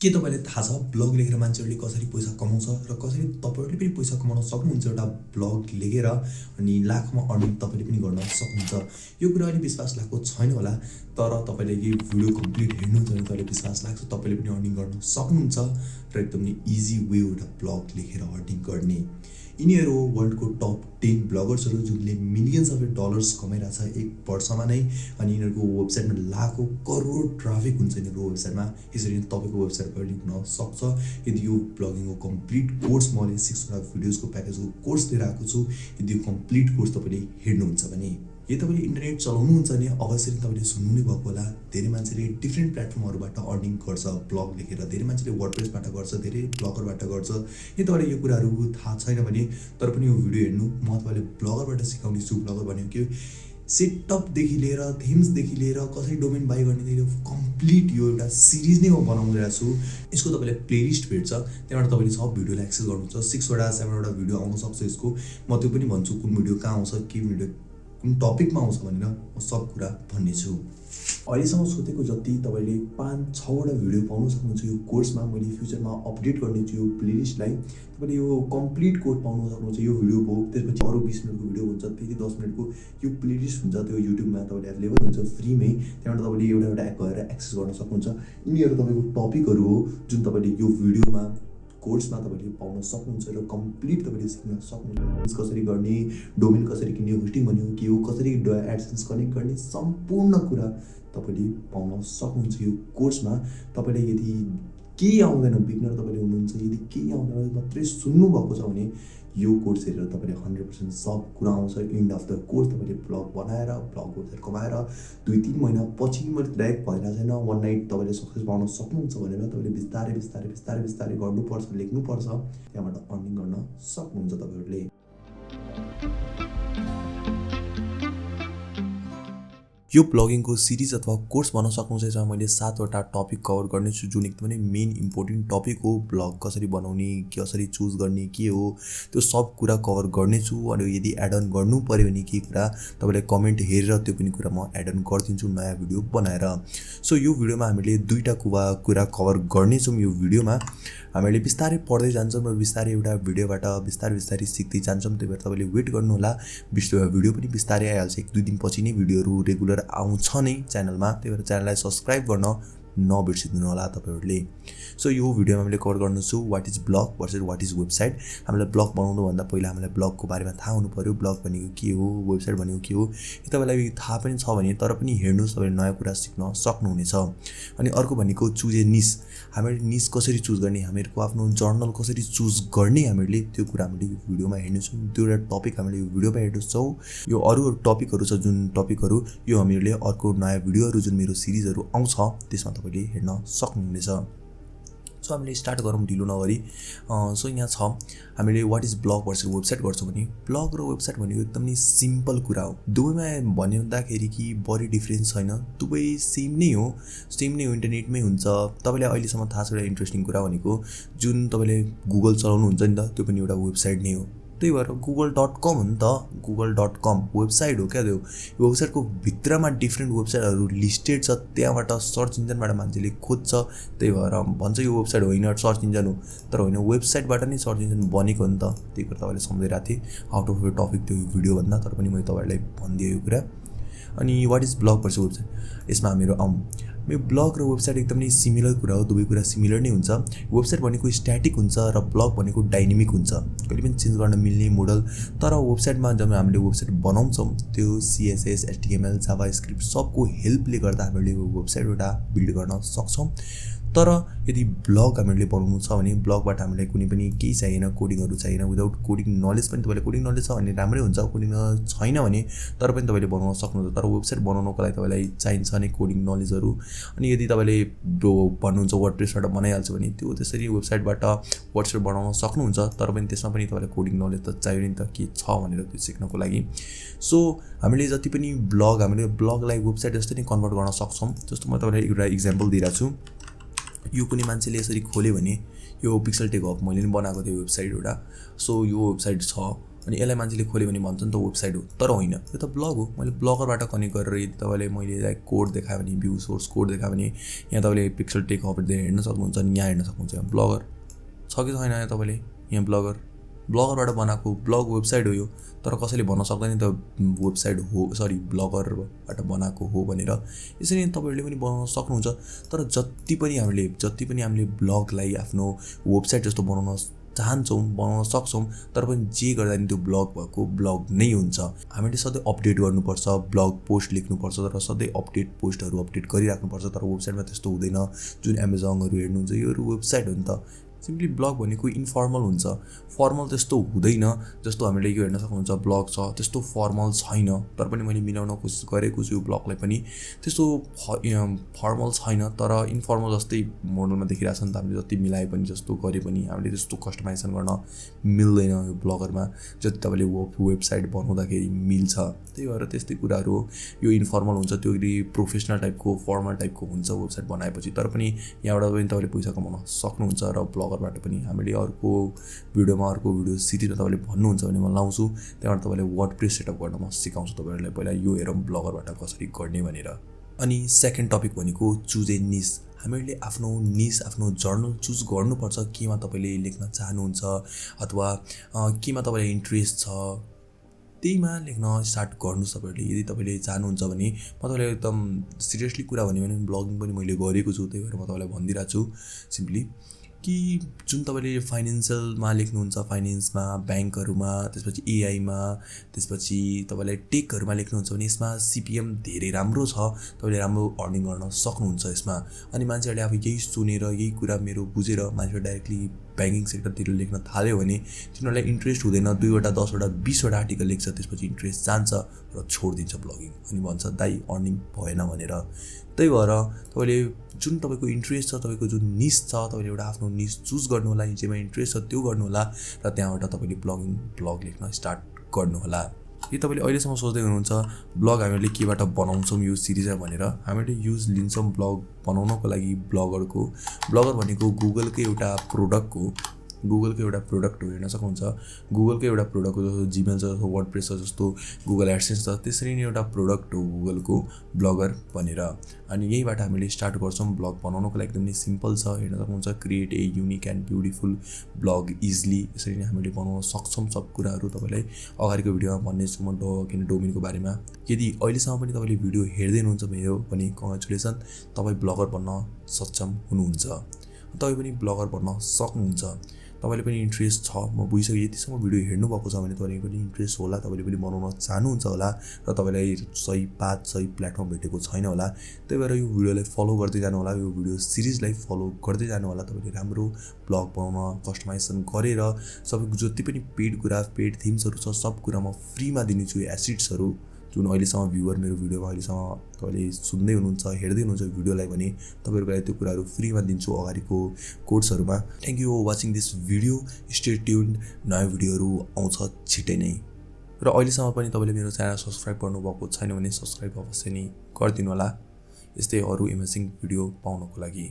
के तपाईले थाहा छ ब्लग लेखेर मान्छेहरूले कसरी पैसा कमाउँछ र कसरी तपाईहरुले पनि पैसा कमाउन सक्नुहुन्छ एउटा ब्लग लेखेर अनि लाखमा अर्निङ तपाईले पनि गर्न सक्नुहुन्छ। यो कुरा अहिले विश्वास लाग्को छैन होला, तर तपाईले यो भिडियो कम्प्लिट हेर्नुहुन्छ भने तपाईले विश्वास लाग्छ तपाईले पनि अर्निङ गर्न सक्नुहुन्छ र एकदमै इजी वे एउटा ब्लग लेखेर अर्निङ गर्ने। यिनीहरू वर्ल्डको टप 10 ब्लगर्सहरू जुनले मिलियन्स अफ डलर्स कमाइरहेछ एक वर्षमा नै, अनि यिनीहरूको वेबसाइटमा लाखौं करोड ट्राफिक हुन्छ यिनीहरूको वेबसाइटमा। यसरी नै तपाईको वेबसाइट अर्निङ हुन सक्छ यदि यो ब्लगिङको कम्प्लिट कोर्स मैले 6 वटा भिडियोजको प्याकेजको कोर्स लिएर आएको छु। यदि यो कम्प्लिट कोर्स तपाईले हेर्नुहुन्छ भने यदि तपाईले इन्टरनेट चलाउनुहुन्छ भने अवश्य नै तपाईले सुन्नु नै भएको होला, धेरै मान्छेले डिफ्रेन्ट प्लेटफर्महरुबाट अर्निङ गर्छ ब्लग लेखेर। धेरै मान्छेले वर्डप्रेसबाट गर्छ, धेरै ब्लगरबाट गर्छ। यदि तपाईलाई यो कुराहरु थाहा छैन भने तर पनि यो भिडियो हेर्नु, म तपाईलाई ब्लगरबाट सिकाउने छु। ब्लगर भनेको के सेटअप देखि लिएर थीम्स देखि लिएर कसरी डोमेन बाइ गर्ने देखि कम्प्लिट यो एउटा सिरिज नै म बनाउँदै छु। यसको तपाईले प्लेलिस्ट भेट्छ, त्यहाँबाट तपाईले सब भिडियोलाई एक्सेस गर्नुहुन्छ। 6 वटा 7 वटा भिडियो आउन सक्छ यसको। म त्यो पनि भन्छु कुन भिडियो कहाँ आउँछ, के भिडियो कुन टपिकमा आउँछ भनेर म सब कुरा भन्ने छु। अहिलेसम्म सोचेको जति तपाईले 5-6 वटा भिडियो पाउन सक्नुहुन्छ यो कोर्समा। मैले फ्युचरमा अपडेट गर्ने छु यो प्लेलिस्टलाई। तपाईले यो कम्प्लिट कोर्स पाउन सक्नुहुन्छ यो भिडियोको। त्यसपछि अरु 20 मिनेटको भिडियो हुन्छ, फेरि 10 मिनेटको यो प्लेलिस्ट हुन्छ, त्यो युट्युबमा तपाईले अवेलेबल हुन्छ फ्रीमै। त्यहाँबाट तपाईले एउटा एउटा एप गएर एक्सेस गर्न सक्नुहुन्छ। यिनीहरू तपाईको टपिकहरु हो जुन तपाईले यो भिडियोमा कोर्समा तपाईले पाउन सक्नुहुन्छ र कम्प्लिट तपाईले सिक्न सक्नुहुन्छ। कसरी गर्ने, डोमेन कसरी किन्ने, होस्टिङ भन्ने के हो, कसरी एडसेन्स कनेक्ट गर्ने, सम्पूर्ण कुरा तपाईले पाउन सक्नुहुन्छ यो कोर्समा। तपाईले यदि केही आउँदैन, बिगिनर तपाईले हुनुहुन्छ, यदि केही आउँदैन मात्रै सुन्नु भएको छ भने यो कोर्स हेरेर तपाईले 100% सब कुरा आउँछ। एन्ड अफ द कोर्स तपाईले ब्लग बनाएर ब्लग वेबसाइट कमाएर 2-3 महिना पछि मैले डाइरेक्ट भएन छैन वन नाइट तपाईले सक्सेस पाउन सक्नुहुन्छ भनेर तपाईले बिस्तारै गर्नुपर्छ, लेख्नुपर्छ, त्यहाँबाट अर्निङ गर्न सक्नुहुन्छ तपाईहरुले। यो ब्लगिङको सिरिज अथवा कोर्स भन्न सक्नुहुन्छ। यसमा मैले 7 वटा टपिक कभर गर्नेछु जुन एकदमै मेन इम्पोर्टेन्ट टपिक हो। ब्लग कसरी बनाउने, कसरी चुज गर्ने, के हो त्यो सब कुरा कभर गर्नेछु। अनि यदि एड अन गर्नु पर्यो भने के कुरा तपाईले कमेन्ट हेरेर त्यो पनि कुरा म एड अन गरिदिन्छु नयाँ भिडियो बनाएर। सो यो भिडियोमा हामीले दुईटा कुरा कभर गर्नेछौँ। यो भिडियोमा हामीले बिस्तारै पढ्दै जान्छौँ र बिस्तारै एउटा भिडियोबाट बिस्तारै सिक्दै जान्छौँ। त्यही भएर तपाईले वेट गर्नु होला, भिडियो पनि बिस्तारै आइहाल्छ। 1-2 दिन पछि नै भिडियोहरु रेगुलर आउँछ नै च्यानलमा। त्यही भएर च्यानललाई सब्स्क्राइब गर्न नबिर्सिदिनु होला तपाईहरुले। सो यो भिडियोमा हामीले कभर गर्नेछु what is blog versus what is website. हामीलाई ब्लग बनाउनु भन्दा पहिला हामीलाई ब्लगको बारेमा थाहा हुनु पर्यो। ब्लग भनेको के हो, वेबसाइट भनेको के हो, यो तपाईलाई थाहा पनि छ भने तर पनि हेर्नुस्, तपाईले नयाँ कुरा सिक्न सक्नुहुनेछ। अनि अर्को भनेको चुज ए निश। हामीले निश कसरी चुज गर्ने, हामीहरुको आफ्नो जर्नल कसरी चुज गर्ने, हामीले त्यो कुरा हामीले यो भिडियोमा हेर्नेछौँ। त्यो एउटा टपिक हामीले यो भिडियोमा हेर्नेछौँ। यो अरु टपिकहरु छ जुन टपिकहरु यो हामीले अर्को नयाँ भिडियोहरु जुन मेरो सिरिजहरु आउँछ त्यसमा तपाईले हेर्न सक्नुहुनेछ। सो हामीले स्टार्ट गरौँ ढिलो नगरी। सो यहाँ छ हामीले what is blog versus website गर्छौँ भने ब्लग र वेबसाइट भनेको एकदमै सिम्पल कुरा हो। दुवैमा भन्दाखेरि कि बढी डिफरेन्स छैन, दुवै सेम नै हो, इन्टरनेटमै हुन्छ। तपाईलाई अहिलेसम्म थाहा छ एउटा इन्ट्रेस्टिङ कुरा भनेको जुन तपाईले गुगल चलाउनुहुन्छ नि त त्यो पनि एउटा वेबसाइट नै हो। त्यही भएर google.com हो नि त, google.com वेबसाइट हो क्या त्यो। यो वेबसाइटको भित्रमा डिफ्रेन्ट वेबसाइटहरु लिस्टेड छ, त्यहाँबाट सर्च इन्जिनबाट मान्छेले खोज्छ। त्यही भएर भन्छ यो वेबसाइट होइन सर्च इन्जिन हो, तर होइन वेबसाइटबाट नै सर्च इन्जिन बनेको हो नि त। त्यही कुरा तपाईले सम्झिरहेको थिएँ आउट अफ द टपिक त्यो भिडियो भन्दा, तर पनि मैले तपाईहरुलाई भनिदिएँ यो कुरा। अनि what is blog versus website, यसमा हाम्रो यो ब्लग र वेबसाइट एकदमै सिमिलर कुरा हो, दुवै कुरा सिमिलर नै हुन्छ। वेबसाइट भनेको स्ट्याटिक हुन्छ र ब्लग भनेको डाइनामिक हुन्छ, कहिले पनि चेन्ज गर्न मिल्ने मोडल। तर वेबसाइटमा जब हामीले वेबसाइट बनाउँछौँ त्यो CSS, HTML, जाभास्क्रिप्ट सबको हेल्पले गर्दा हामीले यो वेबसाइट एउटा बिल्ड गर्न सक्छौँ। तर यदि ब्लग हामीले बनाउनु छ भने ब्लगबाट हामीलाई कुनै पनि केही चाहिएन, कोडिङहरु चाहिएन। विदाउट कोडिङ नलेज पनि तपाईले कोडिङ नलेज छ भने राम्रै हुन्छ, कोडिङ छैन भने तर पनि तपाईले बनाउन सक्नुहुन्छ। तर वेबसाइट बनाउनको लागि तपाईलाई चाहिन्छ नै कोडिङ नलेजहरु। अनि यदि तपाईले भन्नुहुन्छ वर्डप्रेसबाट बनाइहाल्छ भने त्यो त्यसरी वेबसाइटबाट वर्डप्रेस बनाउन सक्नुहुन्छ, तर पनि त्यसमा पनि तपाईलाई कोडिङ नलेज त चाहियो नि त के छ भनेर त्यो सिक्नको लागि। सो हामीले जति पनि हामीले ब्लगलाई वेबसाइट जस्तै नै कन्भर्ट गर्न सक्छौँ। जस्तो म तपाईलाई एउटा एक्जाम्पल दिइरा छु। यो कुनै मान्छेले यसरी खोल्यो भने यो पिक्सल टेक हब मैले नि बनाएको थियो वेबसाइट एउटा। सो यो वेबसाइट छ अनि यसलाई मान्छेले खोल्यो भने भन्छ नि त वेबसाइट हो, तर होइन, यो त ब्लग हो। मैले ब्लगरबाट कनेक्ट गरेर यदि तपाईँले मैले कोड देखायो भने, भ्यू सोर्स कोड देखायो भने यहाँ तपाईँले पिक्सल टेक अपर हेर्न सक्नुहुन्छ। अनि यहाँ हेर्न सक्नुहुन्छ यहाँ ब्लगर छ कि छैन, यहाँ तपाईँले यहाँ ब्लगरबाट बनाएको ब्लग वेबसाइट हो यो, तर कसैले भन्न सक्दैन त वेबसाइट हो, सरी ब्लगरबाट बनाएको हो भनेर। यसरी तपाईँहरूले पनि बनाउन सक्नुहुन्छ। तर जति पनि हामीले ब्लगलाई आफ्नो वेबसाइट जस्तो बनाउन चाहन्छौँ, बनाउन सक्छौँ, तर पनि जे गर्दा नि त्यो ब्लग भएको ब्लग नै हुन्छ। हामीले सधैँ अपडेट गर्नुपर्छ, ब्लग पोस्ट लेख्नुपर्छ, तर सधैँ पोस्टहरू अपडेट गरिराख्नुपर्छ। तर वेबसाइटमा त्यस्तो हुँदैन। जुन एमाजोनहरू हेर्नुहुन्छ योहरू वेबसाइट हो नि त। सिम्पली ब्लग भनेको इन्फर्मल हुन्छ, फर्मल त्यस्तो हुँदैन। जस्तो हामीले यो हेर्न सक्नुहुन्छ ब्लग छ, त्यस्तो फर्मल छैन, तर पनि मैले मिलाउन कोसिस गरेको छु यो ब्लगलाई पनि। त्यस्तो फर्मल छैन, तर इन्फर्मल जस्तै मोडलमा देखिरहेको छ नि त। हामीले जति मिलाए पनि, जस्तो गरे पनि हामीले त्यस्तो कस्टमाइजेसन गर्न मिल्दैन यो ब्लगरमा, जति तपाईँले वेबसाइट बनाउँदाखेरि मिल्छ। त्यही भएर त्यस्तै कुराहरू हो। यो इन्फर्मल हुन्छ, त्यो प्रोफेसनल टाइपको फर्मल टाइपको हुन्छ वेबसाइट बनाएपछि। तर पनि यहाँबाट पनि तपाईँले पैसा कमाउन सक्नुहुन्छ। र ब्लगरबाट पनि हामीले अर्को भिडियो सिरिजमा तपाईँले भन्नुहुन्छ भने म लाउँछु। त्यहाँबाट तपाईँले वर्डप्रेस सेटअप गर्न म सिकाउँछु तपाईँहरूलाई। पहिला यो हेरौँ ब्लगरबाट कसरी गर्ने भनेर। अनि सेकेन्ड टपिक भनेको चुज ए निस। हामीले आफ्नो निस, आफ्नो जर्नल चुज गर्नुपर्छ। केमा तपाईँले लेख्न चाहनुहुन्छ अथवा केमा तपाईँलाई इन्ट्रेस्ट छ त्यहीमा लेख्न स्टार्ट गर्नुहोस् तपाईँहरूले। यदि तपाईँले चाहनुहुन्छ भने म तपाईँलाई एकदम सिरियसली कुरा भन्यो भने ब्लगिङ पनि मैले गरेको छु, त्यही भएर म तपाईँलाई भनिदिरहेको छु सिम्पली कि जुन तपाईँले फाइनेन्सियलमा लेख्नुहुन्छ, फाइनेन्समा, ब्याङ्कहरूमा, त्यसपछि एआईमा, त्यसपछि तपाईँलाई टेकहरूमा लेख्नुहुन्छ भने यसमा सिपिएम धेरै राम्रो छ। तपाईँले राम्रो अर्निङ गर्न सक्नुहुन्छ यसमा। अनि मान्छेहरूले अब यही सुनेर, यही कुरा मेरो बुझेर मान्छेहरू डाइरेक्टली ब्याङ्किङ सेक्टरतिर लेख्न थाल्यो भने तिनीहरूलाई इन्ट्रेस्ट हुँदैन। 2वटा 10वटा 20वटा आर्टिकल लेख्छ, त्यसपछि इन्ट्रेस्ट जान्छ र छोडिदिन्छ ब्लगिङ। अनि भन्छ दाइ अर्निङ भएन भनेर। त्यही भएर तपाईँले जुन तपाईँको इन्ट्रेस्ट छ, तपाईँको जुन निस छ, तपाईँले एउटा आफ्नो निस चुज गर्नु होला। जेमा इन्ट्रेस्ट छ त्यो गर्नु होला र त्यहाँबाट तपाईँले ब्लग लेख्न स्टार्ट गर्नु होला। यदि तपाईँले अहिलेसम्म सोच्दै हुनुहुन्छ ब्लग हामीले केबाट बनाउँछौँ यो सिरिजमा भनेर, हामीले लिन्छौँ ब्लग बनाउनको लागि ब्लगर भनेको गुगलकै एउटा प्रोडक्ट हो। हेर्न सक्नुहुन्छ। गुगलकै एउटा प्रोडक्ट हो, जस्तो जिमेल छ, जस्तो वर्डप्रेस छ, जस्तो गुगल एडसेन्स छ, त्यसरी नै एउटा प्रोडक्ट हो गुगलको ब्लगर भनेर। अनि यहीबाट हामीले स्टार्ट गर्छौँ ब्लग बनाउनको लागि। एकदमै सिम्पल छ, हेर्न सक्नुहुन्छ। Create a unique and beautiful blog easily. यसरी नै हामीले बनाउन सक्छौँ। सब कुराहरू तपाईँलाई अगाडिको भिडियोमा भन्ने छु म डोमेनको बारेमा। यदि अहिलेसम्म पनि तपाईँले भिडियो हेर्दै हुनुहुन्छ मेरो भने कङ्ग्रेचुलेसन, तपाईँ ब्लगर बन्न सक्षम हुनुहुन्छ। तपाईँ पनि ब्लगर बन्न सक्नुहुन्छ। तपाईँले पनि इन्ट्रेस्ट छ, म बुझिसकेँ। यतिसम्म भिडियो हेर्नुभएको छ भने तपाईँले पनि इन्ट्रेस्ट होला, तपाईँले पनि बनाउन चाहनुहुन्छ होला, र तपाईँलाई सही प्लेटफर्म भेटेको छैन होला। त्यही भएर यो भिडियोलाई फलो गर्दै जानु होला, यो भिडियो सिरिजलाई फलो गर्दै जानु होला। तपाईँले राम्रो ब्लग बनाउन कस्टमाइजेसन गरेर सबै जति पनि पेड थिम्सहरू छ सब कुरा म फ्रीमा दिनेछु। एसिड्सहरू जुन अहिलेसम्म भ्युवर मेरो भिडियोमा अहिलेसम्म तपाईँले सुन्दै हुनुहुन्छ, हेर्दै हुनुहुन्छ भिडियोलाई भने तपाईँहरूको लागि त्यो कुराहरू फ्रीमा दिन्छु अगाडिको कोर्सहरूमा। Thank you for watching this video. Stay tuned, नयाँ भिडियोहरू आउँछ छिट्टै नै। र अहिलेसम्म पनि तपाईँले मेरो च्यानल सब्सक्राइब गर्नुभएको छैन भने सब्सक्राइब अवश्य नै गरिदिनु होला, यस्तै अरू इमेजिङ भिडियो पाउनको लागि।